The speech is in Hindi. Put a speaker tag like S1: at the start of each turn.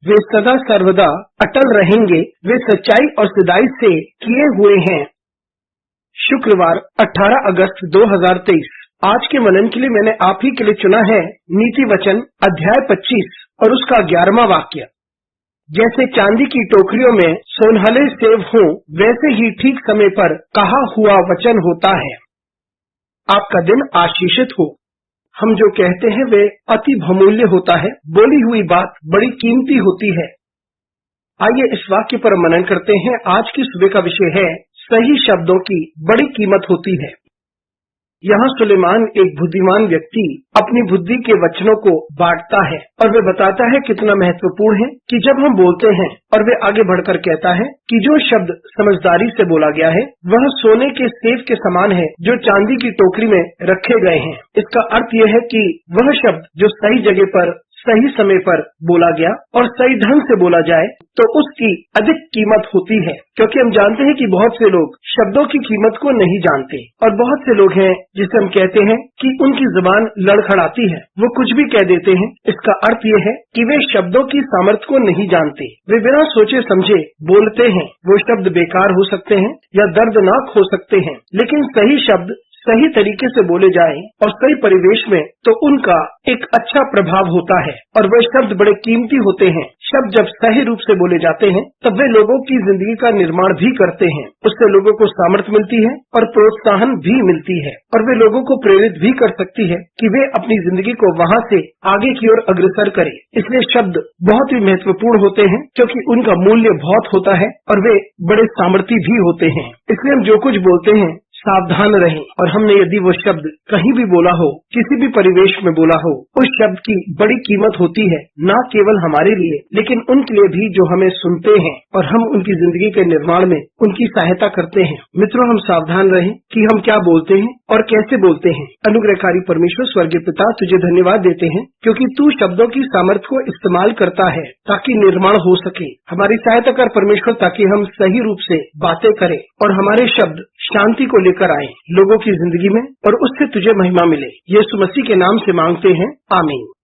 S1: वे सदा सर्वदा अटल रहेंगे, वे सच्चाई और सदाई से किए हुए हैं। शुक्रवार 18 अगस्त 2023। आज के मनन के लिए मैंने आप ही के लिए चुना है नीति वचन अध्याय 25 और उसका 11वां वाक्य। जैसे चांदी की टोकरियों में सोनहले सेब हों, वैसे ही ठीक समय पर कहा हुआ वचन होता है। आपका दिन आशीषित हो। हम जो कहते हैं वे अति बहुमूल्य होता है। बोली हुई बात बड़ी कीमती होती है। आइए इस वाक्य पर मनन करते हैं। आज की सुबह का विषय है सही शब्दों की बड़ी कीमत होती है। यहाँ सुलेमान एक बुद्धिमान व्यक्ति अपनी बुद्धि के वचनों को बांटता है और वे बताता है कितना महत्वपूर्ण है कि जब हम बोलते हैं, और वे आगे बढ़कर कहता है कि जो शब्द समझदारी से बोला गया है वह सोने के सेब के समान है जो चांदी की टोकरी में रखे गए हैं। इसका अर्थ यह है कि वह शब्द जो सही जगह पर सही समय पर बोला गया और सही ढंग से बोला जाए तो उसकी अधिक कीमत होती है, क्योंकि हम जानते हैं कि बहुत से लोग शब्दों की कीमत को नहीं जानते और बहुत से लोग हैं जिसे हम कहते हैं कि उनकी जुबान लड़खड़ाती है, वो कुछ भी कह देते हैं। इसका अर्थ ये है कि वे शब्दों की सामर्थ्य को नहीं जानते। वे बिना सोचे समझे बोलते हैं। वो शब्द बेकार हो सकते हैं या दर्दनाक हो सकते हैं, लेकिन सही शब्द सही तरीके से बोले जाएं और सही परिवेश में तो उनका एक अच्छा प्रभाव होता है और वे शब्द बड़े कीमती होते हैं। शब्द जब सही रूप से बोले जाते हैं तब वे लोगों की जिंदगी का निर्माण भी करते हैं। उससे लोगों को सामर्थ्य मिलती है और प्रोत्साहन भी मिलती है और वे लोगों को प्रेरित भी कर सकती है कि वे अपनी जिंदगी को वहाँ से आगे की ओर अग्रसर करें। इसलिए शब्द बहुत ही महत्वपूर्ण होते हैं क्योंकि उनका मूल्य बहुत होता है और वे बड़े सामर्थी भी होते हैं। इसलिए हम जो कुछ बोलते हैं सावधान रहें। और हमने यदि वो शब्द कहीं भी बोला हो, किसी भी परिवेश में बोला हो, उस शब्द की बड़ी कीमत होती है, न केवल हमारे लिए लेकिन उनके लिए भी जो हमें सुनते हैं और हम उनकी जिंदगी के निर्माण में उनकी सहायता करते हैं। मित्रों, हम सावधान रहें कि हम क्या बोलते हैं और कैसे बोलते हैं। अनुग्रहकारी परमेश्वर स्वर्गीय पिता, तुझे धन्यवाद देते हैं क्योंकि तू शब्दों की सामर्थ्य को इस्तेमाल करता है ताकि निर्माण हो सके। हमारी सहायता कर परमेश्वर, ताकि हम सही रूप से बातें करें और हमारे शब्द शांति को लेकर आए लोगों की जिंदगी में और उससे तुझे महिमा मिले। यीशु मसीह के नाम से मांगते हैं, आमीन।